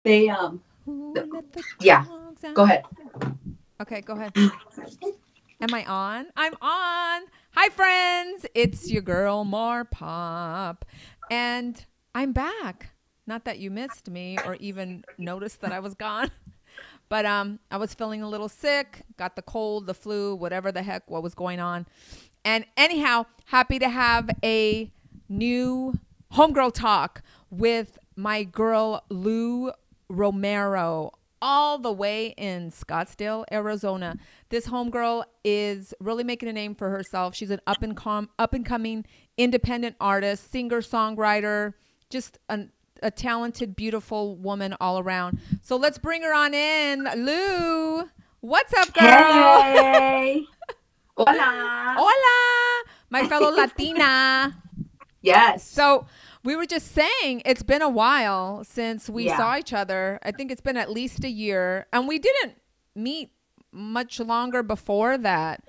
they Who let the yeah. dogs out? Go ahead. Okay, go ahead. Am I on? I'm on. Hi, friends. It's your girl, Mar Pop. And I'm back. Not that you missed me or even noticed that I was gone. But I was feeling a little sick, got the cold, the flu, whatever the heck, what was going on. And anyhow, happy to have a new Homegirl Talk with my girl, Lu Romero, all the way in Scottsdale, Arizona. This homegirl is really making a name for herself. She's an up and coming independent artist, singer, songwriter, just a talented, beautiful woman all around. So let's bring her on in. Lu, what's up, girl? Hey. Hola. Hola, my fellow Latina. Yes. So we were just saying it's been a while since we Yeah. saw each other. I think it's been at least a year, and we didn't meet much longer before that.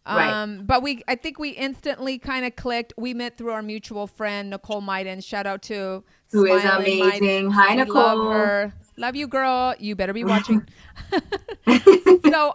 Right. But I think we instantly kind of clicked. We met through our mutual friend, Nicole Maiden. Shout out to Who is Smiling amazing. Maiden. Hi, We Nicole. love her. Love you, girl. You better be watching. So,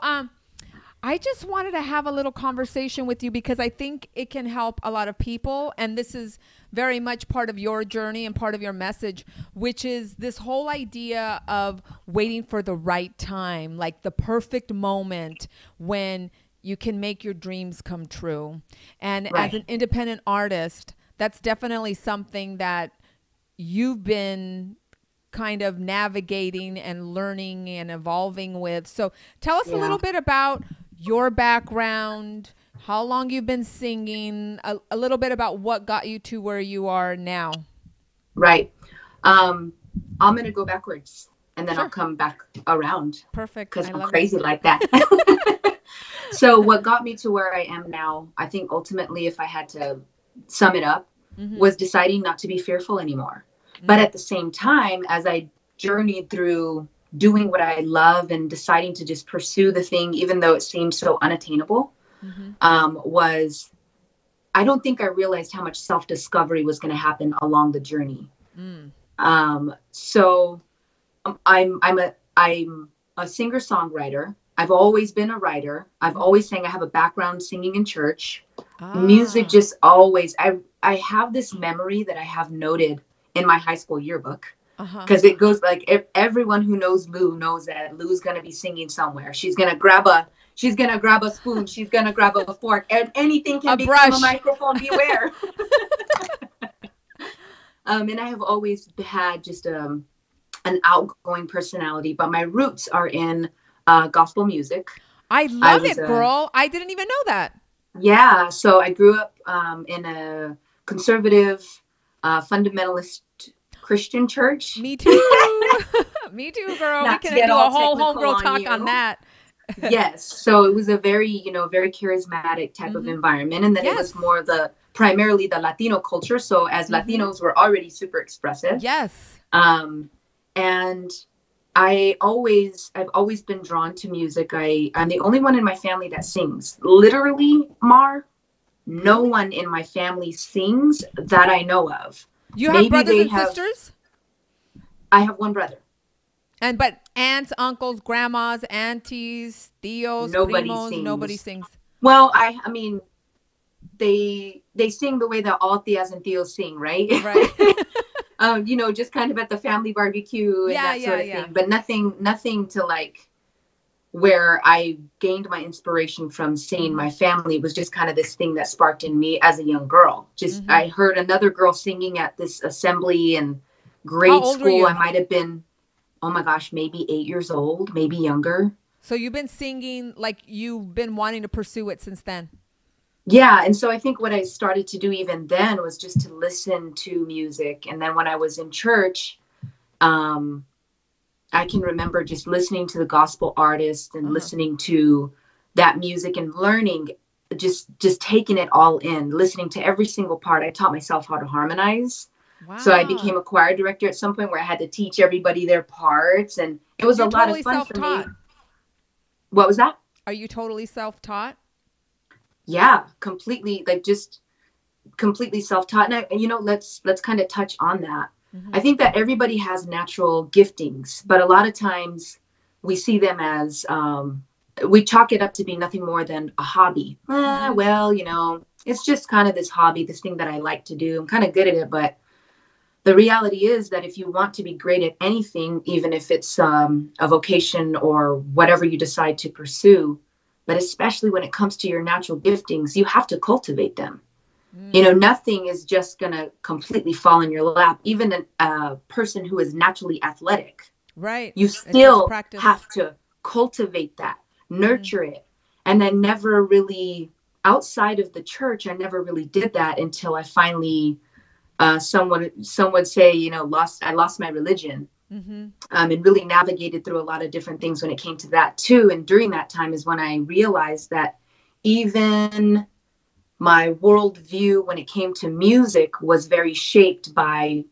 I just wanted to have a little conversation with you because I think it can help a lot of people. And this is very much part of your journey and part of your message, which is this whole idea of waiting for the right time, like the perfect moment when you can make your dreams come true. And Right. as an independent artist, that's definitely something that you've been kind of navigating and learning and evolving with. So tell us a little bit about your background, how long you've been singing, a little bit about what got you to where you are now. Right. I'm going to go backwards and then Sure. I'll come back around. Perfect. Because I I'm love crazy it. like that. So what got me to where I am now, I think ultimately, if I had to sum it up, was deciding not to be fearful anymore. But at the same time, as I journeyed through doing what I love and deciding to just pursue the thing, even though it seemed so unattainable, was I don't think I realized how much self-discovery was going to happen along the journey. So I'm a singer-songwriter. I've always been a writer. I've always sang. I have a background singing in church. Music just always. I have this memory that I have noted in my high school yearbook. Because it goes like everyone who knows Lu knows that Lu's gonna be singing somewhere. She's gonna grab a spoon. She's gonna grab a fork. And anything can become a microphone. Beware. And I have always had just an outgoing personality, but my roots are in gospel music. I love it, girl. I didn't even know that. Yeah. So I grew up in a conservative, fundamentalist Christian church. Me too. Me too, girl. Not we to can get do a all whole technical homegirl on talk you. on that. Yes. So it was a very, very charismatic type of environment. And then it was more primarily the Latino culture. So as Latinos, we're already super expressive. Yes. And I've always been drawn to music. I'm the only one in my family that sings. Literally, Mar, no one in my family sings that I know of. You have brothers and sisters? I have one brother. But aunts, uncles, grandmas, aunties, tios, primos, nobody sings. Well, I mean, they sing the way that all tias and tios sing, right? Right. Just kind of at the family barbecue and that sort of thing. But nothing to like where I gained my inspiration from seeing my family. It was just kind of this thing that sparked in me as a young girl. Just I heard another girl singing at this assembly in grade school. I might have been, oh my gosh, maybe 8 years old, maybe younger. So you've been singing, like you've been wanting to pursue it since then. Yeah. And so I think what I started to do even then was just to listen to music. And then when I was in church, I can remember just listening to the gospel artists and listening to that music and learning, just taking it all in, listening to every single part. I taught myself how to harmonize. Wow. So I became a choir director at some point where I had to teach everybody their parts. And it was a lot of fun for me. What was that? Are you totally self-taught? Yeah, completely. Like just completely self-taught. And let's kind of touch on that. I think that everybody has natural giftings, but a lot of times we see them as, we chalk it up to be nothing more than a hobby. Well, it's just kind of this hobby, this thing that I like to do. I'm kind of good at it, but the reality is that if you want to be great at anything, even if it's a vocation or whatever you decide to pursue, but especially when it comes to your natural giftings, you have to cultivate them. Nothing is just going to completely fall in your lap. Even a person who is naturally athletic, right? You still have to cultivate that, nurture it. And I never really, outside of the church, I never really did that until I finally, some would say, I lost my religion, and really navigated through a lot of different things when it came to that too. And during that time is when I realized that even my worldview when it came to music was very shaped by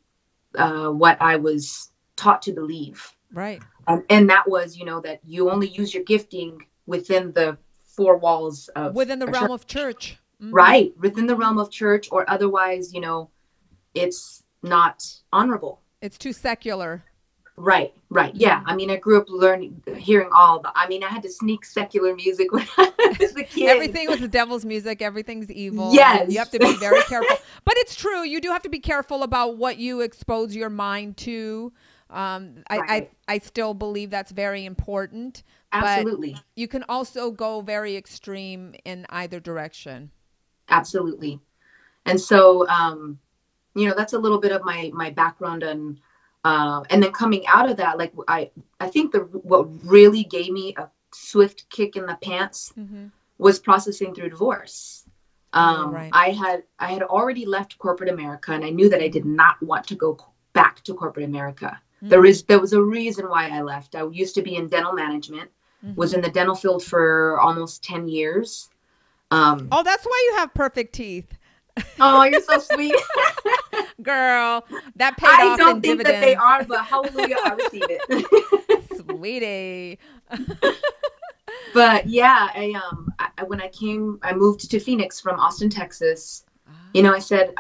what I was taught to believe. Right. And that was, that you only use your gifting within the four walls of within the realm of church. Right. Within the realm of church, or otherwise, it's not honorable. It's too secular. Right. Yeah. I mean, I grew up hearing I had to sneak secular music when I was a kid. Everything was the devil's music. Everything's evil. Yes. You have to be very careful. But it's true. You do have to be careful about what you expose your mind to. I still believe that's very important. Absolutely. But you can also go very extreme in either direction. Absolutely. And so, that's a little bit of my background and then coming out of that, like I think what really gave me a swift kick in the pants was processing through divorce. Right. I had already left corporate America, and I knew that I did not want to go back to corporate America. There was a reason why I left. I used to be in dental management, was in the dental field for almost 10 years. Oh, that's why you have perfect teeth. Oh, you're so sweet. Girl, that paid off in dividends. I don't think that they are, but hallelujah, I receive it. Sweetie. But yeah, when I moved to Phoenix from Austin, Texas, I said,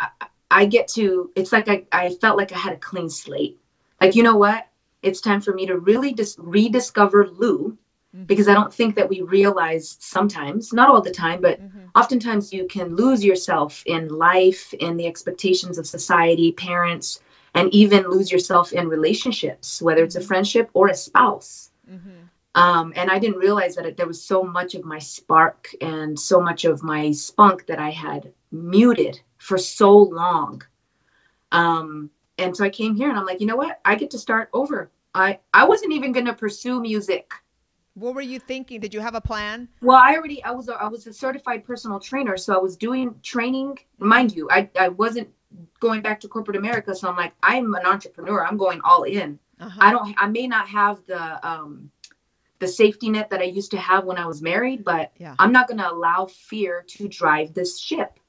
it's like I felt like I had a clean slate. Like, you know what? It's time for me to really rediscover Lu, because I don't think that we realize sometimes, not all the time, but oftentimes you can lose yourself in life, in the expectations of society, parents, and even lose yourself in relationships, whether it's a friendship or a spouse. And I didn't realize that there was so much of my spark and so much of my spunk that I had muted for so long. And so I came here and I'm like, you know what? I get to start over. I wasn't even going to pursue music. What were you thinking? Did you have a plan? Well, I was a certified personal trainer. So I was doing training. Mind you, I wasn't going back to corporate America. So I'm like, I'm an entrepreneur. I'm going all in. I may not have the safety net that I used to have when I was married, but I'm not going to allow fear to drive this ship.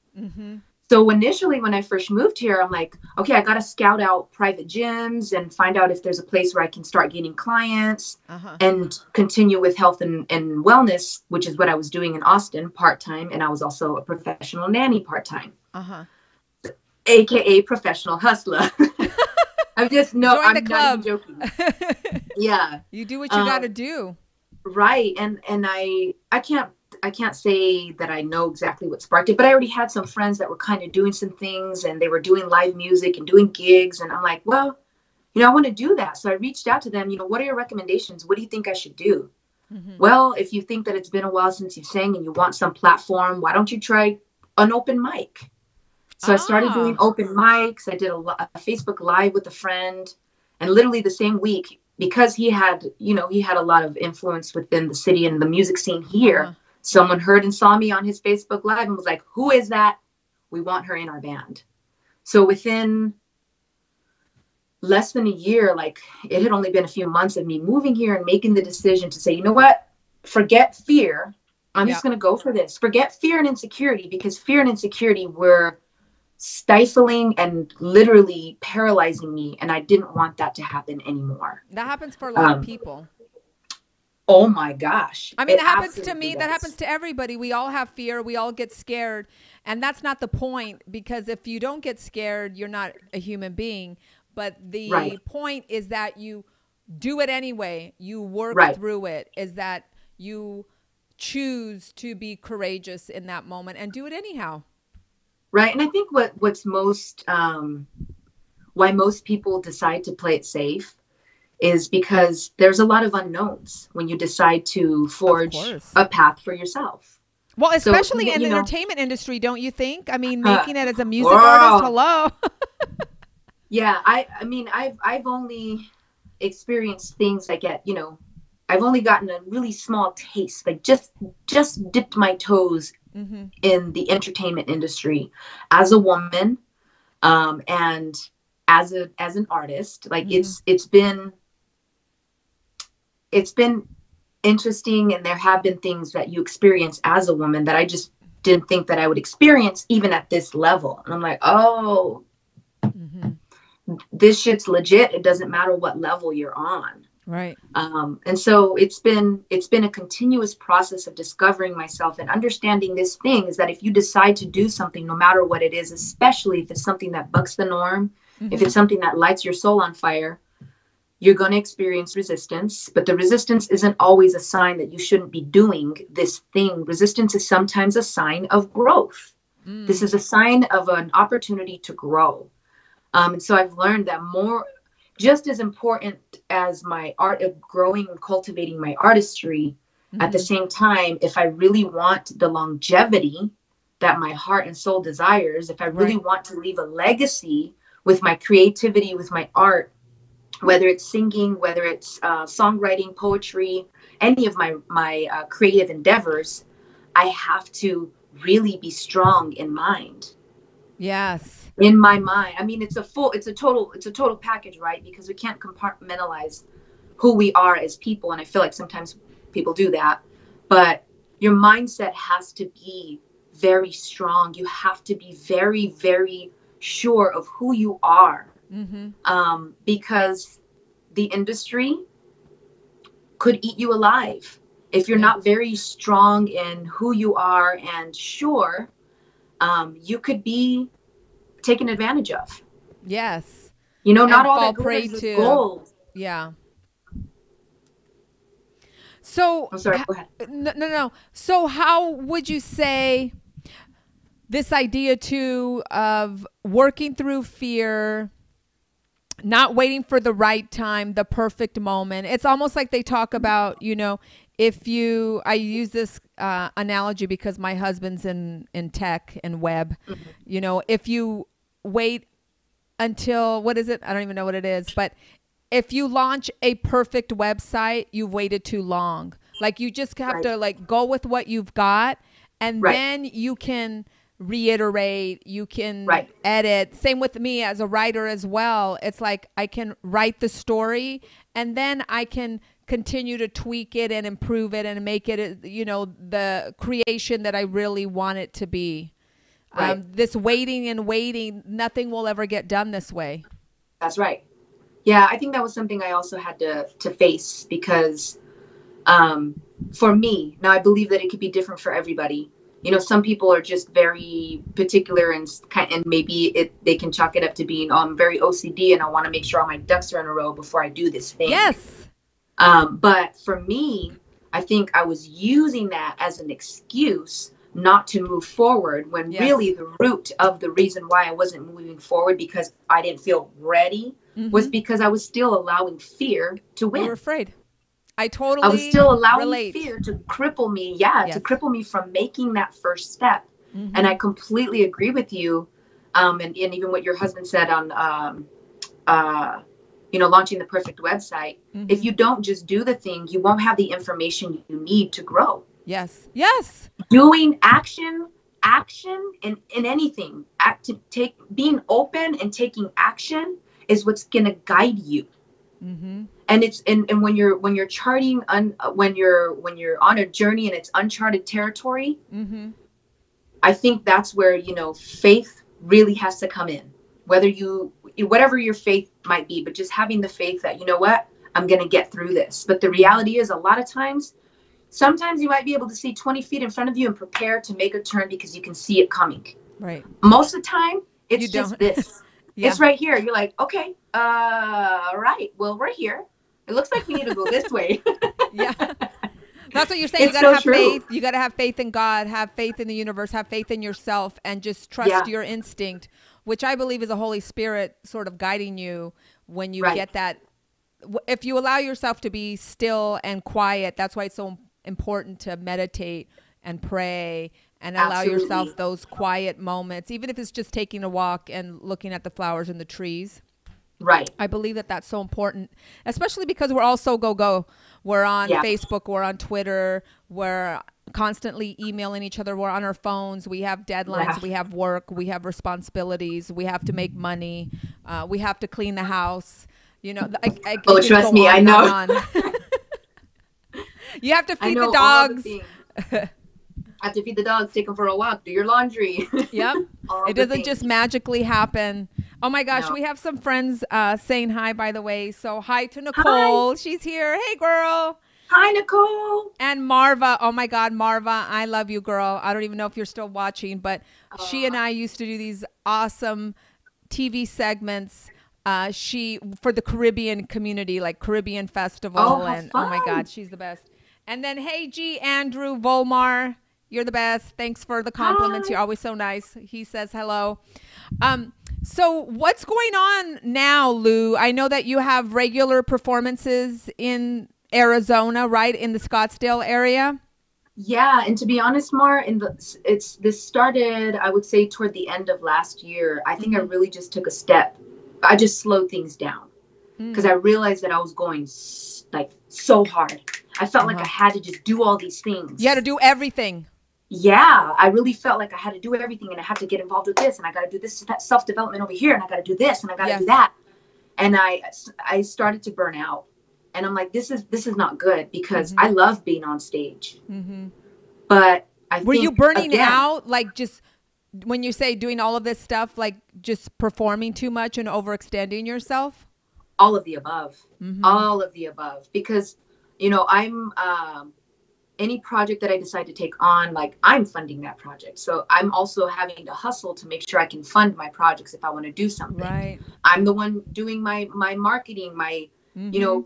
So initially when I first moved here, I'm like, okay, I got to scout out private gyms and find out if there's a place where I can start gaining clients and continue with health and wellness, which is what I was doing in Austin part-time. And I was also a professional nanny part-time, AKA professional hustler. I'm not even joking. Yeah. You do what you got to do. Right. And I can't say that I know exactly what sparked it, but I already had some friends that were kind of doing some things, and they were doing live music and doing gigs. And I'm like, well, I want to do that. So I reached out to them, what are your recommendations? What do you think I should do? Well, if you think that it's been a while since you've sang and you want some platform, why don't you try an open mic? So I started doing open mics. I did a Facebook Live with a friend, and literally the same week, because he had a lot of influence within the city and the music scene here. Someone heard and saw me on his Facebook Live and was like, who is that? We want her in our band. So within less than a year, like it had only been a few months of me moving here and making the decision to say, you know what? Forget fear. I'm just going to go for this. Forget fear and insecurity, because fear and insecurity were stifling and literally paralyzing me. And I didn't want that to happen anymore. That happens for a lot of people. Oh my gosh. I mean, it happens to me. That happens to everybody. We all have fear. We all get scared. And that's not the point, because if you don't get scared, you're not a human being. but Right. the point is that you do it anyway. You work Right. through it. Is that you choose to be courageous in that moment and do it anyhow. Right. And I think what's most why most people decide to play it safe is because there's a lot of unknowns when you decide to Of forge course. a path for yourself. Well, So, especially in the you know, entertainment industry, don't you think? I mean, making it as a music artist, oh, hello. yeah, I mean, I've only experienced things like I've only gotten a really small taste, like just dipped my toes Mm-hmm. in the entertainment industry as a woman, and as an artist. Like Mm-hmm. it's been interesting, and there have been things that you experience as a woman that I just didn't think that I would experience even at this level. And I'm like, oh, Mm-hmm. this shit's legit. It doesn't matter what level you're on. Right. And so it's been a continuous process of discovering myself and understanding this thing is that if you decide to do something, no matter what it is, especially if it's something that bucks the norm, Mm-hmm. if it's something that lights your soul on fire, you're going to experience resistance. But the resistance isn't always a sign that you shouldn't be doing this thing. Resistance is sometimes a sign of growth. This is a sign of an opportunity to grow. And so I've learned that just as important as my art of growing and cultivating my artistry, Mm-hmm. at the same time, if I really want the longevity that my heart and soul desires, if I really Right. want to leave a legacy with my creativity, with my art, whether it's singing, whether it's songwriting, poetry, any of my creative endeavors, I have to really be strong in mind. Yes. In my mind, I mean, it's a total package, right? Because we can't compartmentalize who we are as people, and I feel like sometimes people do that. But your mindset has to be very strong. You have to be very, very sure of who you are, Mm-hmm. because the industry could eat you alive if you're Yeah. not very strong in who you are and sure. You could be taken advantage of. Yes. Not And all fall that glitters prey is to, gold. yeah. So, I'm sorry, go ahead. no, no, no. So, how would you say this idea too of working through fear, not waiting for the right time, the perfect moment? It's almost like they talk about, I use this analogy because my husband's in tech and web. If you wait until, what is it? I don't even know what it is, but if you launch a perfect website, you've waited too long. Like you just have Right. to like go with what you've got, and Right. then you can reiterate, you can Right. edit. Same with me as a writer as well. It's like I can write the story and then I can continue to tweak it and improve it and make it, the creation that I really want it to be. Right. This waiting and waiting, nothing will ever get done this way. That's right. Yeah, I think that was something I also had to face because for me, now I believe that it could be different for everybody. Some people are just very particular and maybe they can chalk it up to being, I'm very OCD and I want to make sure all my ducks are in a row before I do this thing. Yes. But for me, I think I was using that as an excuse not to move forward when Yes. really the root of the reason why I wasn't moving forward because I didn't feel ready was because I was still allowing fear to win. You were afraid. I I was totally still allowing relate. fear to cripple me. Yeah, Yes. to cripple me from making that first step. Mhm. And I completely agree with you. And even what your husband said on, launching the perfect website. If you don't just do the thing, you won't have the information you need to grow. Yes. Yes. Doing action in anything, being open and taking action is what's going to guide you. Mm-hmm. And it's and when you're charting when you're on a journey and it's uncharted territory, Mm-hmm. I think that's where faith really has to come in. Whatever your faith might be, but just having the faith that what, I'm gonna get through this. But the reality is, a lot of times, sometimes you might be able to see 20 feet in front of you and prepare to make a turn because you can see it coming. Right. Most of the time, it's You just don't. this. Yeah. It's right here. You're like, okay, right. Well, we're here. It looks like we need to go this way. Yeah. That's what you're saying. You It's got to so have true. faith. You got to have faith in God, have faith in the universe, have faith in yourself, and just trust Yeah. your instinct, which I believe is the Holy Spirit sort of guiding you when you Right. get that. If you allow yourself to be still and quiet, that's why it's so important to meditate and pray and allow Absolutely. yourself those quiet moments, even if it's just taking a walk and looking at the flowers and the trees. Right. I believe that that's so important, especially because we're all so go. We're on Yeah. Facebook, we're on Twitter, we're constantly emailing each other, we're on our phones, we have deadlines, Yeah. we have work, we have responsibilities, we have to make money, we have to clean the house. You know, I Oh, just trust go me, on I and know. on. You have to I feed know the all the dogs. things. Have to feed the dogs, take them for a walk, do your laundry. Yep. All It the doesn't just things. magically happen. Oh my gosh, No. we have some friends saying hi, by the way. So hi to Nicole. She's here. Hey, girl. Hi, Nicole. And Marva. Oh my God, Marva, I love you, girl. I don't even know if you're still watching, but she and I used to do these awesome TV segments. She for the Caribbean community, like Caribbean Festival, Oh, how and oh my fun. God, she's the best. And then hey, G. Andrew Volmar, you're the best. Thanks for the compliments. Hi. You're always so nice. He says hello. So what's going on now, Lou? I know that you have regular performances in Arizona, right, in the Scottsdale area. Yeah, and to be honest, Mar, this started, I would say, toward the end of last year. I think I really just took a step. I just slowed things down because I realized that I was going like so hard. I felt like I had to just do all these things. You had to do everything. Yeah, I really felt like I had to do everything, and I had to get involved with this, and I got to do this self-development over here, and I got to do this, and I got to do that. And I started to burn out. And I'm like, this is not good because I love being on stage. But Were you burning out? Like just when you say doing all of this stuff, like just performing too much and overextending yourself? All of the above. All of the above. Because, I'm any project that I decide to take on, like I'm funding that project. So I'm also having to hustle to make sure I can fund my projects if I want to do something. Right. I'm the one doing my marketing, my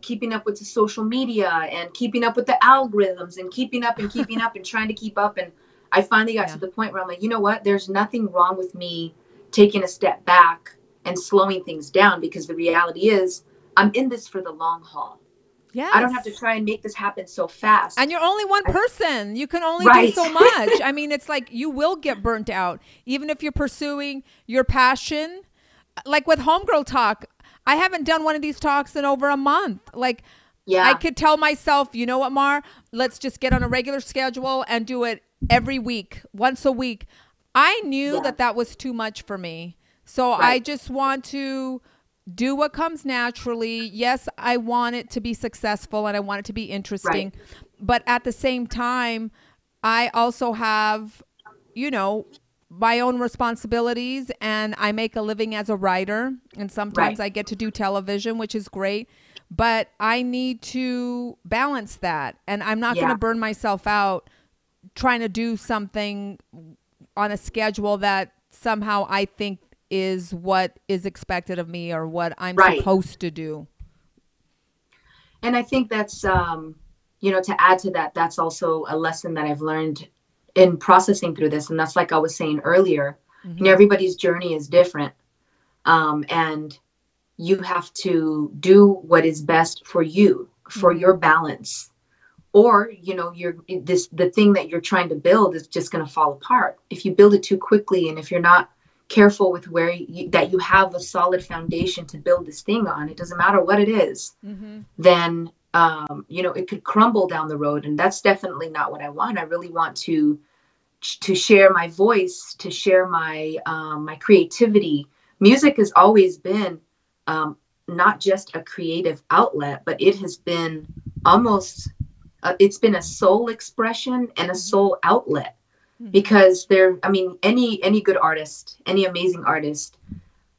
keeping up with the social media and keeping up with the algorithms and keeping up and trying to keep up. And I finally got to the point where I'm like, you know what? There's nothing wrong with me taking a step back and slowing things down, because the reality is I'm in this for the long haul. Yes. I don't have to try and make this happen so fast. And you're only one person. You can only do so much. I mean, it's like you will get burnt out, even if you're pursuing your passion. Like with Homegirl Talk, I haven't done one of these talks in over a month. Like, I could tell myself, you know what, Mar, let's just get on a regular schedule and do it every week, once a week. I knew that was too much for me. So I just want to do what comes naturally. Yes, I want it to be successful and I want it to be interesting. But at the same time, I also have, my own responsibilities, and I make a living as a writer, and sometimes I get to do television, which is great, but I need to balance that, and I'm not going to burn myself out trying to do something on a schedule that somehow I think is what is expected of me or what I'm supposed to do. And I think that's to add to that, that's also a lesson that I've learned in processing through this. And that's like I was saying earlier, everybody's journey is different. And you have to do what is best for you, for your balance, or, the thing that you're trying to build is just going to fall apart. If you build it too quickly, and if you're not careful with where that you have a solid foundation to build this thing on, it doesn't matter what it is, then it could crumble down the road. And that's definitely not what I want. I really want to share my voice, to share my my creativity. Music has always been not just a creative outlet, but it has been almost it's been a soul expression and a soul outlet. Because any good artist, any amazing artist,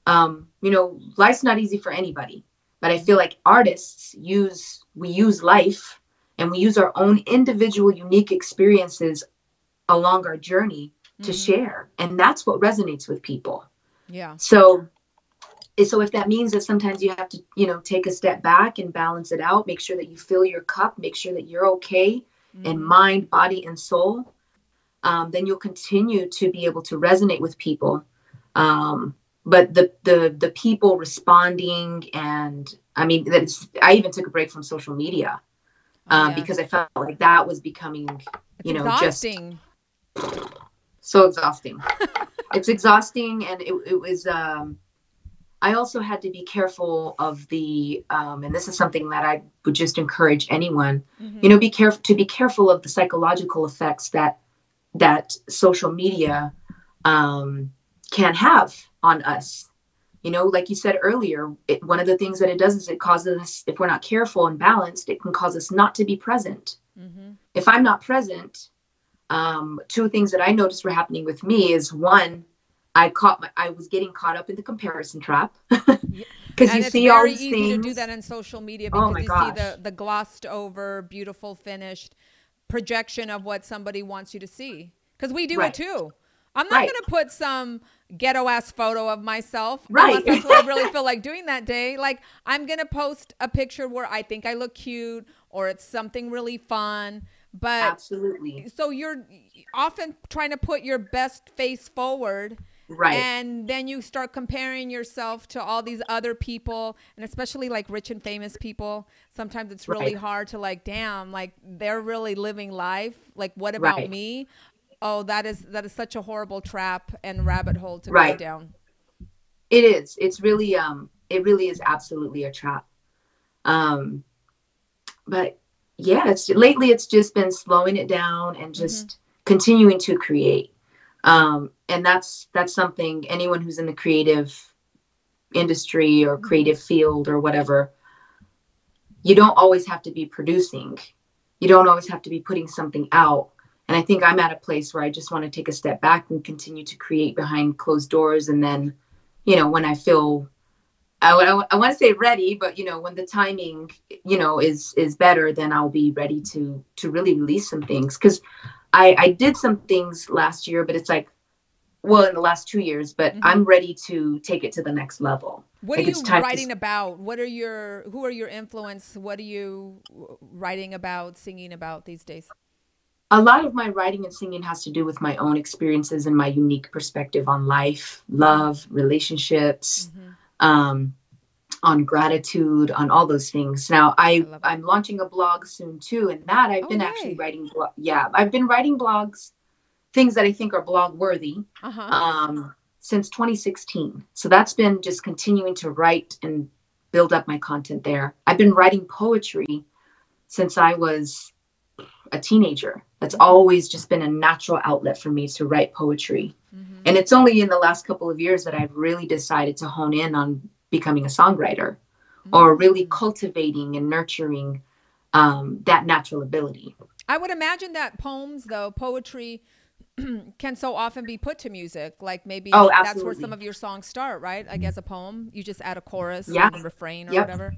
life's not easy for anybody. But I feel like artists we use life, and we use our own individual unique experiences along our journey to share. And that's what resonates with people. Yeah. So So if that means that sometimes you have to, take a step back and balance it out, make sure that you fill your cup, make sure that you're okay in mind, body, and soul, then you'll continue to be able to resonate with people. But the people responding, and I mean, I even took a break from social media because I felt like that was becoming, exhausting. Just so exhausting. It's exhausting, and it was. I also had to be careful of and this is something that I would just encourage anyone, be careful of the psychological effects that social media can have on us. Like you said earlier, one of the things that it does is it causes us, if we're not careful and balanced, it can cause us not to be present. If I'm not present, two things that I noticed were happening with me is, one, I was getting caught up in the comparison trap because you see all these things. It's very easy to do that on social media because see the glossed over, beautiful, finished projection of what somebody wants you to see. Because we do it too. I'm not going to put some ghetto ass photo of myself unless that's what I really feel like doing that day. Like, I'm going to post a picture where I think I look cute or it's something really fun. But absolutely. So you're often trying to put your best face forward. Right. And then you start comparing yourself to all these other people, and especially like rich and famous people. Sometimes it's really hard to damn, they're really living life. Like, what about me? Oh, that is such a horrible trap and rabbit hole to go down. It is. It's really it really is absolutely a trap. But yeah, lately it's just been slowing it down and just continuing to create. And that's something anyone who's in the creative industry or creative field or whatever, you don't always have to be producing. You don't always have to be putting something out. And I think I'm at a place where I just want to take a step back and continue to create behind closed doors. And then, when I feel, I want to say ready, but, when the timing, is better, then I'll be ready to really release some things. Because I did some things last year, but it's in the last 2 years, but I'm ready to take it to the next level. What are you writing about? Who are your influence? What are you writing about, singing about these days? A lot of my writing and singing has to do with my own experiences and my unique perspective on life, love, relationships, on gratitude, on all those things. Now I'm launching a blog soon too. And that I've been actually writing. I've been writing blogs, things that I think are blog worthy, since 2016. So that's been just continuing to write and build up my content there. I've been writing poetry since I was a teenager. That's always just been a natural outlet for me to write poetry. And it's only in the last couple of years that I've really decided to hone in on becoming a songwriter or really cultivating and nurturing that natural ability. I would imagine that poetry can so often be put to music. Like maybe that's where some of your songs start, right? Like as a poem, you just add a chorus and a refrain or whatever.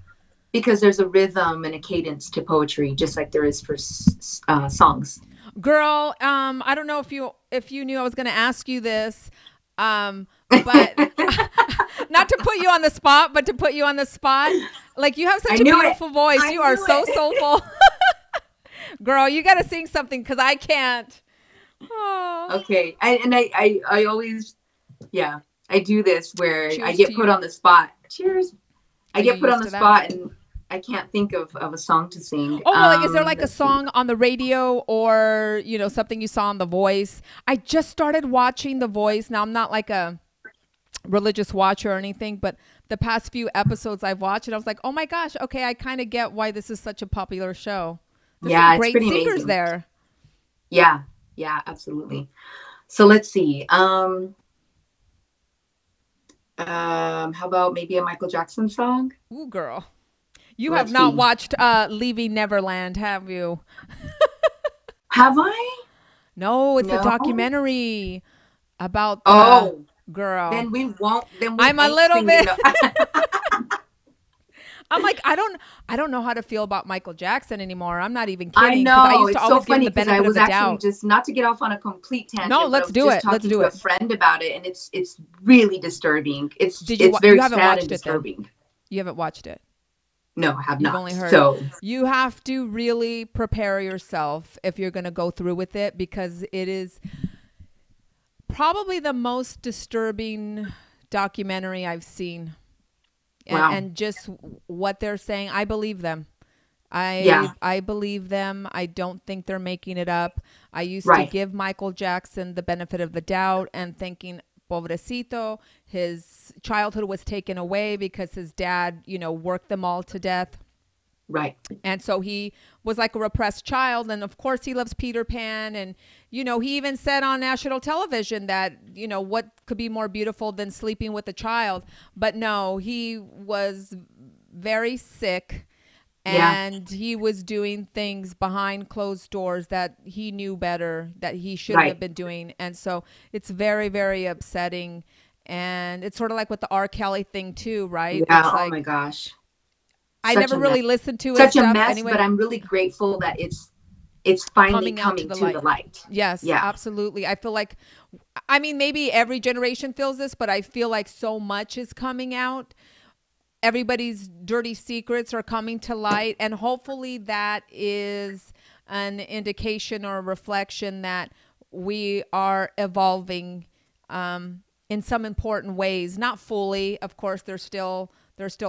Because there's a rhythm and a cadence to poetry, just like there is for songs. Girl, I don't know if you knew I was going to ask you this, but not to put you on the spot, but to put you on the spot. Like, you have such a beautiful voice. You are so soulful. Girl, you got to sing something because I can't. Oh. Okay. I always, I do this where I get put on the spot. Cheers. I get put on the spot and I can't think of a song to sing. Oh, well, is there like a song on the radio or, something you saw on The Voice? I just started watching The Voice. Now, I'm not like a religious watcher or anything, but the past few episodes I've watched, and I was like, oh my gosh, okay, I kind of get why this is such a popular show. There's some great singers amazing. There. Yeah, absolutely. So let's see. How about maybe a Michael Jackson song? Ooh, girl. You have not watched Leaving Neverland, have you? Have I? No, it's a documentary about girl. Then we won't. I'm a little bit. I'm like, I don't know how to feel about Michael Jackson anymore. I'm not even I kidding, because I know. used to It's so always give him funny the because I benefit of was the actually doubt. just, not to get off on a complete No, tangent, but I let's was do just it. Let's talking do to a it. friend about it, and it's really disturbing. Did It's you very haven't sad and watched it then? disturbing. You haven't watched it. No, I have You've not. only heard. So, You have to really prepare yourself if you're going to go through with it, because it is probably the most disturbing documentary I've seen. wow. And just what they're saying, I believe them. Yeah, I believe them. I don't think they're making it up. I used to right, give Michael Jackson the benefit of the doubt and thinking, pobrecito, his childhood was taken away because his dad, worked them all to death. right. And so he was like a repressed child. And of course, he loves Peter Pan. And, he even said on national television that, what could be more beautiful than sleeping with a child? But no, he was very sick. Yeah, And he was doing things behind closed doors that he knew better, that he shouldn't have right. been doing. And so it's very, very upsetting. And it's sort of like with the R. Kelly thing too, right? Yeah, It's oh my like, gosh. I Such never a mess. really listened to his Such a stuff mess, but anyway. I'm really grateful that it's finally Coming out to coming the to the light. light. Yes, Yeah. absolutely. I feel like, I mean, maybe every generation feels this, but I feel like so much is coming out. Everybody's dirty secrets are coming to light. And hopefully that is an indication or a reflection that we are evolving in some important ways. Not fully. Of course, there's still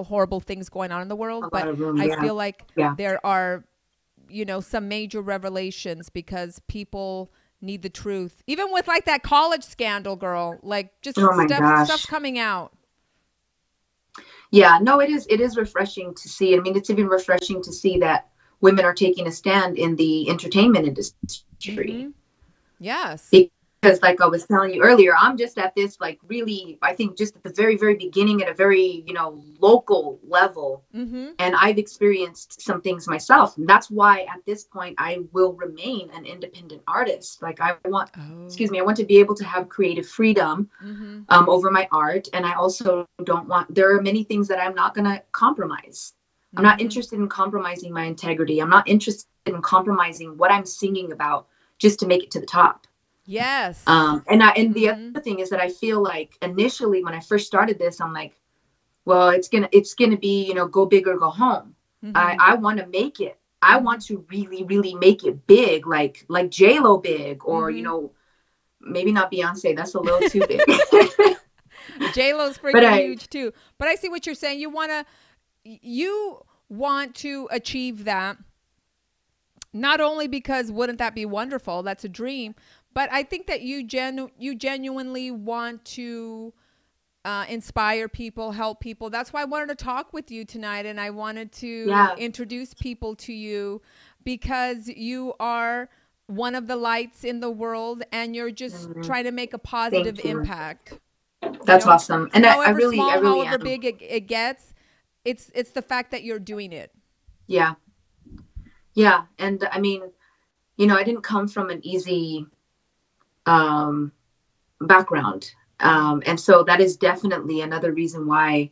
horrible things going on in the A world, lot but of room. I Yeah. feel like Yeah. there are some major revelations, because people need the truth. Even with like that college scandal, girl, like just Oh my stuff's gosh. coming out. Yeah, no, it is refreshing to see. I mean, it's even refreshing to see that women are taking a stand in the entertainment industry. Mm-hmm. Yes. Because like I was telling you earlier, I'm just at this like really, I think just at the very, very beginning at a very, local level. Mm-hmm. And I've experienced some things myself. And that's why at this point I will remain an independent artist. Like Oh. I want to be able to have creative freedom Mm-hmm. over my art. And I also don't want, there are many things that I'm not going to compromise. I'm not Mm-hmm. interested in compromising my integrity. I'm not interested in compromising what I'm singing about just to make it to the top. Yes. And the Mm-hmm. other thing is that I feel like initially when I first started this, I'm like, well, it's gonna be, go big or go home. Mm-hmm. I want to make it. I want to really, really make it big, like J-Lo big, or Mm-hmm. maybe not Beyonce. That's a little too big. J-Lo's But freaking huge too. But I see what you're saying. You want to achieve that, not only because wouldn't that be wonderful? That's a dream. But I think that you genuinely want to inspire people, help people. That's why I wanted to talk with you tonight, and I wanted to yeah. introduce people to you, because you are one of the lights in the world, and you're just Mhm. trying to make a positive Thank you. impact. That's awesome. And I However really, I small, really however am. big it gets, it's the fact that you're doing it. Yeah. Yeah. And I mean, I didn't come from an easy um, background. And so that is definitely another reason why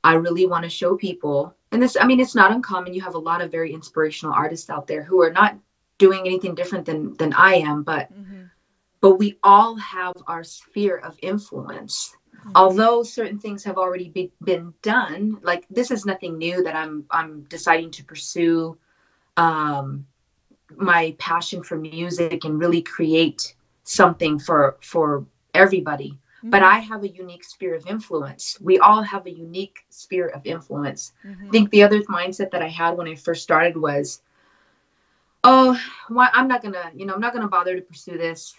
I really want to show people. And this, I mean, it's not uncommon. You have a lot of very inspirational artists out there who are not doing anything different than I am, Mm-hmm. but we all have our sphere of influence. Mm-hmm. Although certain things have already been done, like this is nothing new that I'm deciding to pursue my passion for music and really create something for everybody. Mm-hmm. But I have a unique sphere of influence. We all have a unique sphere of influence. Mm-hmm. I think the other mindset that I had when I first started was, oh, I'm not gonna bother to pursue this.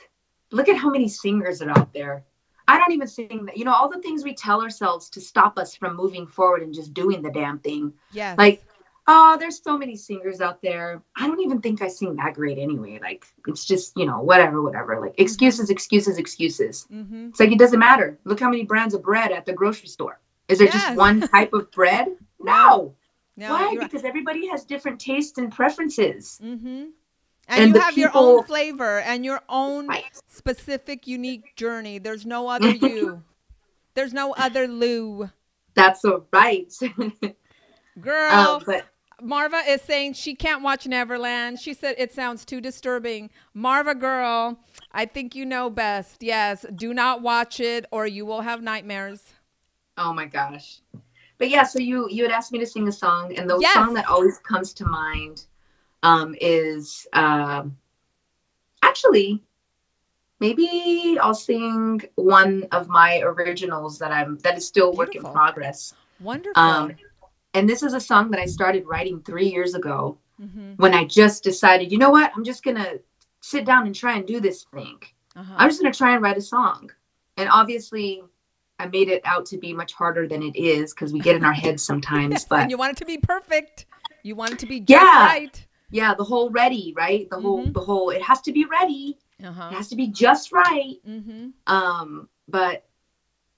Look at how many singers are out there. I don't even sing that. All the things we tell ourselves to stop us from moving forward and just doing the damn thing. Yes. Like, oh, there's so many singers out there. I don't even think I sing that great anyway. Like, it's just, whatever. Like, excuses, excuses, excuses. Mm-hmm. It's like, it doesn't matter. Look how many brands of bread at the grocery store. Is there just Yes. one type of bread? No. No, Why? you're Because everybody has different tastes and preferences. Mm-hmm. And And you the have your people- own flavor and your own Right. specific, unique journey. There's no other you. There's no other Lu. That's so right. Girl, But Marva is saying she can't watch Neverland. She said it sounds too disturbing. Marva, girl, I think you know best. Yes, do not watch it or you will have nightmares. oh my gosh. But yeah, so you had asked me to sing a song, and the song that Yes. always comes to mind is actually maybe I'll sing one of my originals that is still work in Beautiful. progress. Wonderful. Um, and this is a song that I started writing 3 years ago Mm-hmm. when I just decided, you know what, I'm just gonna sit down and try and do this thing. Uh-huh. I'm just gonna try and write a song. And obviously, I made it out to be much harder than it is because we get in our heads sometimes. Yes, and But you want it to be perfect. You want it to be just yeah, right. yeah, the whole ready, right? Mm-hmm. The whole it has to be ready. It Uh-huh. has to be just right. Mm-hmm. But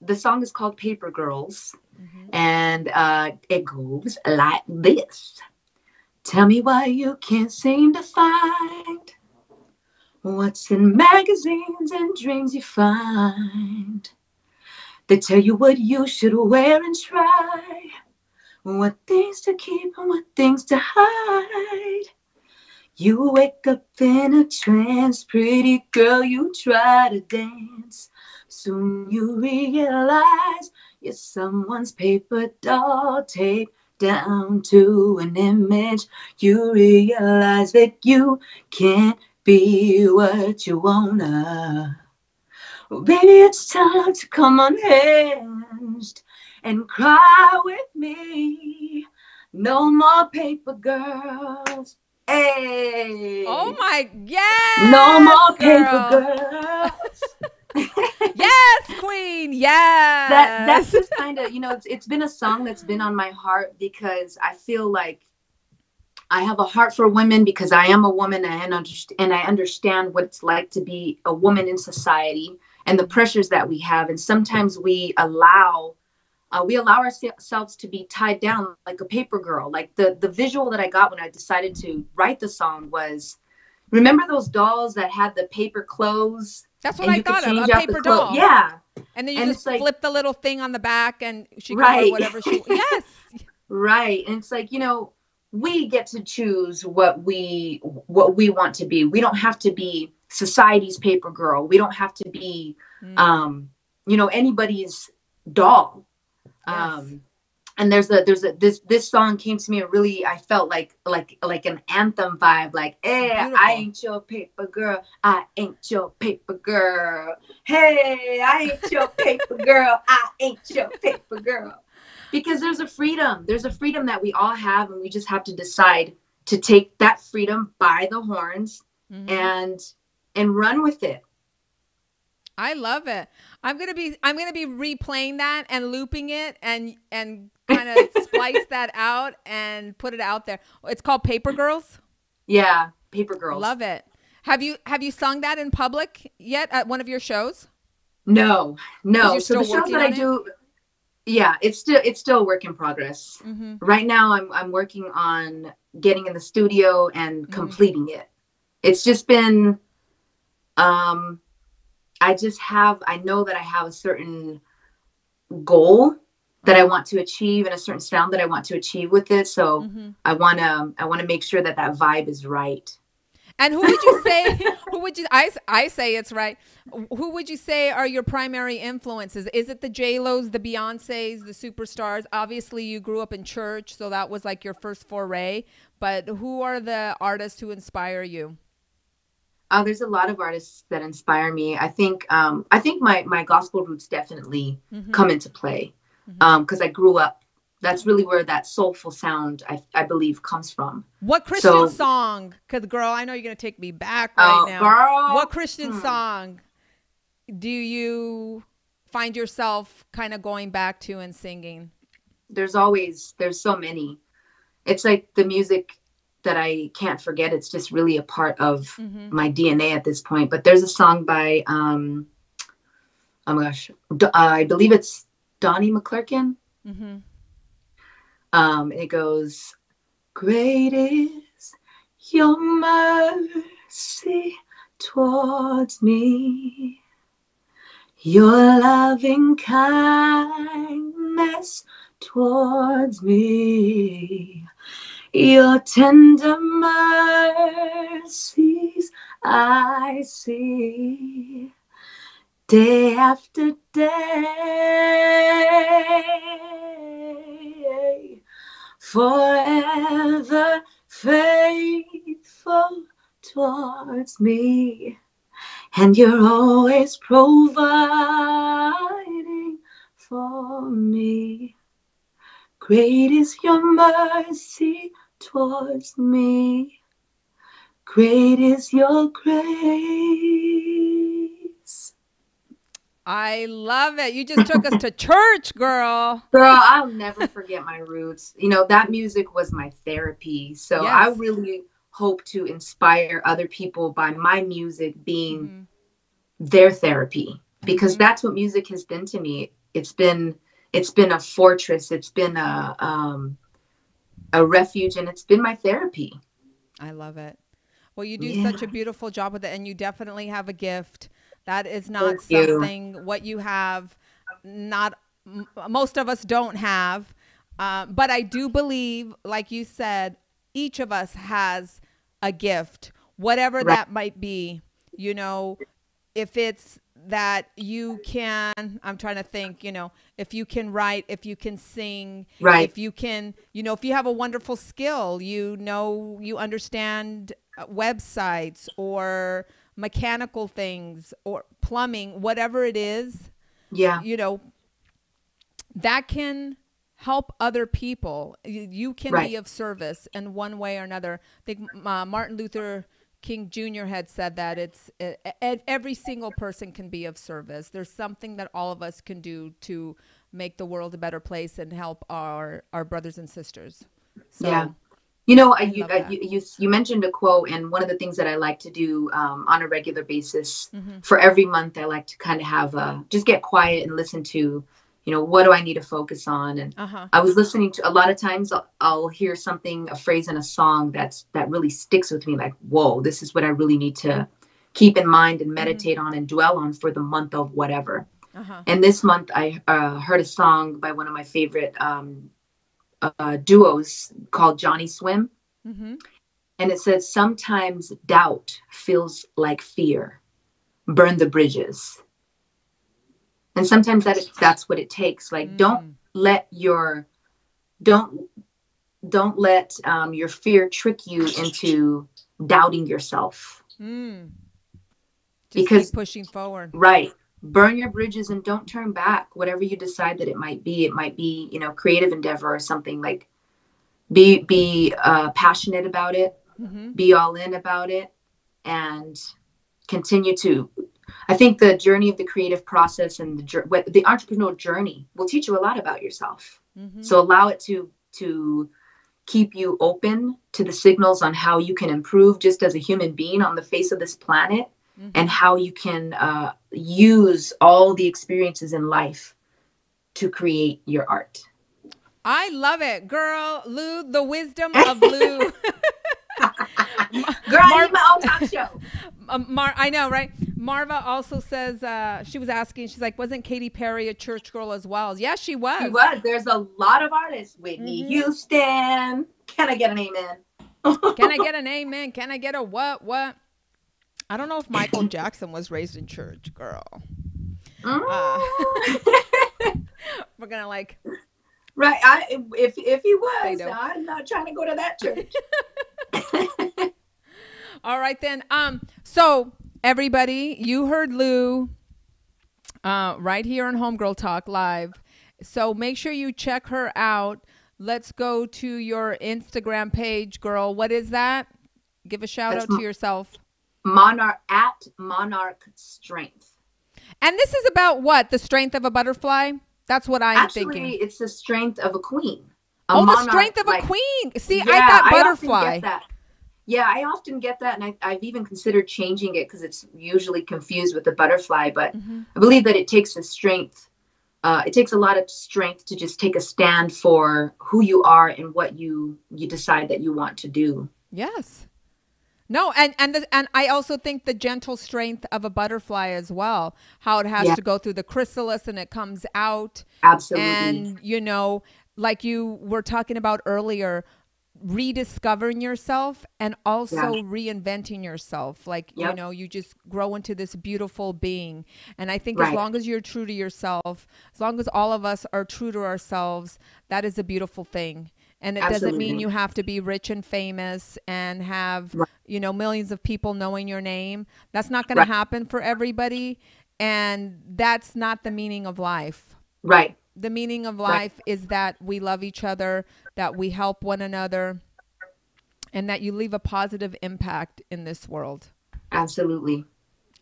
the song is called Paper Girls, Mm-hmm. and it goes like this. Tell me why you can't seem to find what's in magazines and dreams you find. They tell you what you should wear and try, what things to keep and what things to hide. You wake up in a trance, pretty girl, you try to dance. Soon you realize you're someone's paper doll, taped down to an image. You realize that you can't be what you wanna. Well, baby, it's time to come unhinged and cry with me. No more paper girls. Oh Hey, my, no yes, more paper girl. girls. Yes, queen. That's Yes. just kind of, it's been a song that's been on my heart because I feel like I have a heart for women because I am a woman and I understand what it's like to be a woman in society and the pressures that we have. And sometimes we allow ourselves to be tied down like a paper girl. Like the visual that I got when I decided to write the song was, remember those dolls that had the paper clothes That's what and I you could thought of, a change out the paper clothes? doll. Yeah. And then you And just it's like, flip the little thing on the back and she can wear right. whatever she Yes. Right. And it's like, we get to choose what we want to be. We don't have to be society's paper girl. We don't have to be Mm, anybody's doll. yes. And this song came to me really, I felt like an anthem vibe, like, It's hey, I beautiful. ain't your paper girl, I ain't your paper girl, hey, I ain't your paper girl, I ain't your paper girl. Because there's a freedom that we all have, and we just have to decide to take that freedom by the horns Hmm. and run with it. I love it. I'm gonna be replaying that and looping it and kind of splice that out and put it out there. It's called Paper Girls. Yeah, paper girls. Love it. Have you sung that in public yet at one of your shows? No, Because no. you're So the still shows working that I on it. do, yeah, it's still a work in progress. Mm-hmm. Right now I'm working on getting in the studio and Mm-hmm. completing it. It's just been um I know that I have a certain goal that I Uh-huh. want to achieve and a certain sound that I want to achieve with it. So Mm-hmm. I want to make sure that vibe is right. And who would you say? Who would you? I say it's right. Who would you say are your primary influences? Is it the J Los, the Beyoncés, the superstars? Obviously, you grew up in church, so that was like your first foray. But who are the artists who inspire you? There's a lot of artists that inspire me. I think my gospel roots definitely Mm-hmm. come into play Mm-hmm. because I grew up. That's really where that soulful sound I believe comes from. What Christian So, song? Because girl, I know you're gonna take me back right now. What girl, Christian song do you find yourself kind of going back to and singing? there's so many. It's like the music that I can't forget. It's just really a part of Mm-hmm. my DNA at this point. But there's a song by oh my gosh, I believe it's Donnie McClurkin. Mm-hmm. It goes, great is your mercy towards me, your loving kindness towards me. Your tender mercies I see day after day, forever faithful towards me, and you're always providing for me. Great is your mercy towards me. Great is your grace. I love it. You just took us to church, girl. Girl, I'll never forget my roots. You know, that music was my therapy. So I Yes. really hope to inspire other people by my music being their therapy, because that's what music has been to me. It's been a fortress. It's been a refuge, and it's been my therapy. I love it. Well, you do Yeah. such a beautiful job with it, and you definitely have a gift. That is not Thank you. something what you have. Not most of us don't have, but I do believe, like you said, each of us has a gift, whatever Right. that might be. You know, if it's that you can, I'm trying to think, you know, if you can write, if you can sing, Right. if you can, you know, if you have a wonderful skill, you know, you understand websites or mechanical things or plumbing, whatever it is, Yeah. you know, that can help other people. You can Right. be of service in one way or another. I think Martin Luther King Jr. had said that every single person can be of service. There's something that all of us can do to make the world a better place and help our brothers and sisters. So Yeah. You know, I love that. you mentioned a quote, and one of the things that I like to do on a regular basis Mm-hmm. for every month, I like to kind of have just get quiet and listen to, you know, what do I need to focus on? And Uh-huh. I was listening to, a lot of times I'll hear something, a phrase in a song that really sticks with me, like, whoa, this is what I really need to keep in mind and meditate on and dwell on for the month of whatever. Uh-huh. And this month I heard a song by one of my favorite duos called Johnny Swim. Mm-hmm. And it says, sometimes doubt feels like fear. Burn the bridges. And sometimes that's what it takes. Like, don't let your fear trick you into doubting yourself. Just Because, keep pushing forward. right, burn your bridges and don't turn back. Whatever you decide that it might be, you know, creative endeavor or something. Like, be passionate about it, be all in about it, and continue to. I think the journey of the creative process and the entrepreneurial journey will teach you a lot about yourself. So allow it to keep you open to the signals on how you can improve just as a human being on the face of this planet, and how you can use all the experiences in life to create your art. I love it, girl. Lu, the wisdom of Lu. Girl, I need my own talk show. I know, right? Marva also says, she was asking, she's like, wasn't Katy Perry a church girl as well? Yeah, she was. She was. There's a lot of artists. Whitney Houston. Can I get an amen? Can I get an amen? Can I get a what? I don't know if Michael Jackson was raised in church, girl. We're going to like... Right. If he was, I'm not trying to go to that church. All right, then. So everybody, you heard Lu right here on Homegirl Talk Live. So make sure you check her out. Let's go to your Instagram page, girl. What is that? Give a shout out to yourself. Monarch Strength. And this is about what? The strength of a butterfly? That's what I'm thinking. Actually, it's the strength of a queen. The strength of a queen. See, I thought butterfly. I often get that. And I've even considered changing it because it's usually confused with the butterfly. But I believe that it takes a strength. It takes a lot of strength to just take a stand for who you are and what you decide that you want to do. Yes. No, and I also think the gentle strength of a butterfly as well, how it has to go through the chrysalis and it comes out. Absolutely. And, you know, like you were talking about earlier, rediscovering yourself and also reinventing yourself. Like, you know, you just grow into this beautiful being. And I think as long as you're true to yourself, as long as all of us are true to ourselves, that is a beautiful thing. And it doesn't mean you have to be rich and famous and have, you know, millions of people knowing your name. That's not going to happen for everybody. And that's not the meaning of life. Right. The meaning of life is that we love each other, that we help one another, and that you leave a positive impact in this world. Absolutely.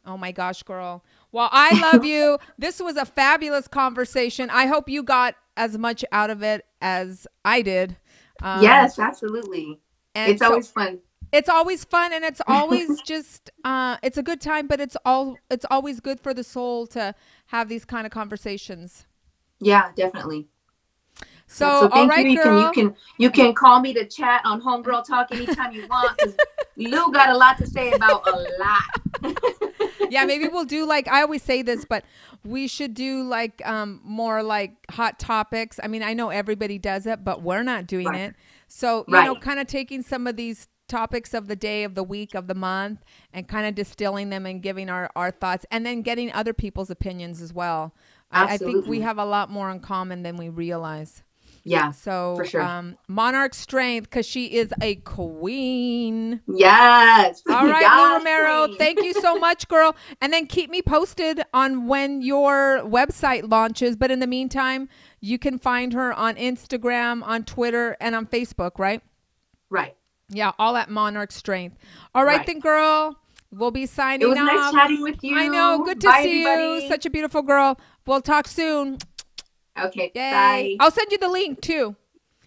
Oh my gosh, girl. Well, I love you. This was a fabulous conversation. I hope you got as much out of it as I did. Yes, absolutely. And it's always fun. It's always fun, and it's always just it's a good time, but it's always good for the soul to have these kind of conversations. Yeah, definitely. So all right, you, girl. You can call me to chat on Homegirl Talk anytime you want, because Lu got a lot to say about a lot. Yeah, maybe we'll do, like, I always say this, but we should do like more like hot topics. I mean, I know everybody does it, but we're not doing it. So, you know, kind of taking some of these topics of the day, of the week, of the month, and kind of distilling them and giving our thoughts, and then getting other people's opinions as well. I think we have a lot more in common than we realize. Yeah. So, for sure. Monarch Strength, because she is a queen. Yes. All right, yes, Lu Romero, queen. Thank you so much, girl. And then keep me posted on when your website launches. But in the meantime, you can find her on Instagram, on Twitter, and on Facebook, right? Right. Yeah, all at Monarch Strength. All right, then, girl. We'll be signing off. It was nice chatting with you. I know. Good to see you. Such a beautiful girl. We'll talk soon. Okay. Yay. Bye. I'll send you the link too.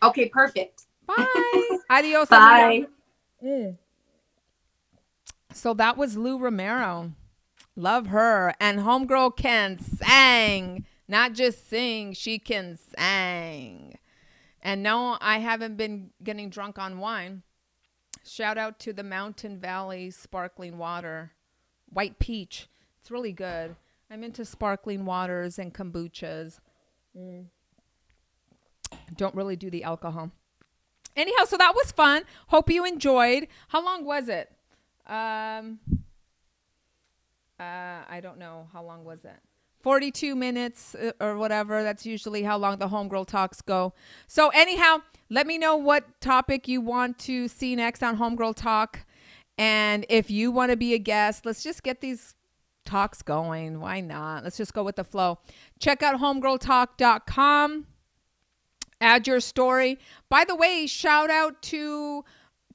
Okay. Perfect. Bye. Adios. Bye. So that was Lu Romero. Love her. And Homegirl can sing. Not just sing. She can sing. And no, I haven't been getting drunk on wine. Shout out to the Mountain Valley sparkling water. White peach. It's really good. I'm into sparkling waters and kombuchas. Don't really do the alcohol. Anyhow, so that was fun. Hope you enjoyed. How long was it? I don't know. How long was it? 42 minutes or whatever. That's usually how long the Homegirl Talks go. So anyhow, let me know what topic you want to see next on Homegirl Talk. And if you want to be a guest, let's just get these talks going. Why not? Let's just go with the flow. Check out homegirltalk.com. Add your story. By the way, shout out to,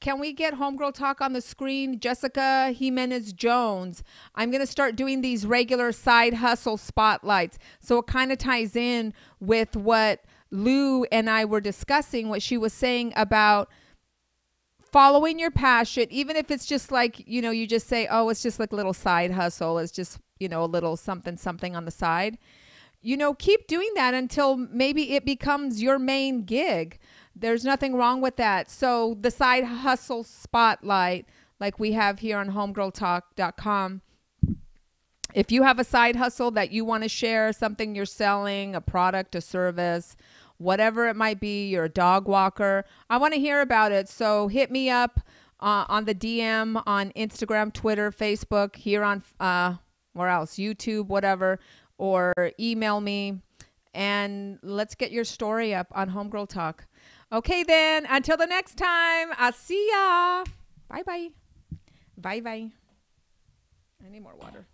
can we get Homegirl Talk on the screen? Jessica Jimenez Jones. I'm going to start doing these regular side hustle spotlights. So it kind of ties in with what Lu and I were discussing, what she was saying about following your passion, even if it's just like, you know, you just say, oh, it's just like a little side hustle. It's just, you know, a little something on the side. You know, keep doing that until maybe it becomes your main gig. There's nothing wrong with that. So the side hustle spotlight, like we have here on homegirltalk.com. If you have a side hustle that you want to share, something you're selling, a product, a service, whatever it might be, you're a dog walker, I want to hear about it. So hit me up on the DM on Instagram, Twitter, Facebook, here on, where else? YouTube, whatever, or email me, and let's get your story up on Homegirl Talk. Okay, then, until the next time, I'll see ya. Bye-bye. Bye-bye. I need more water.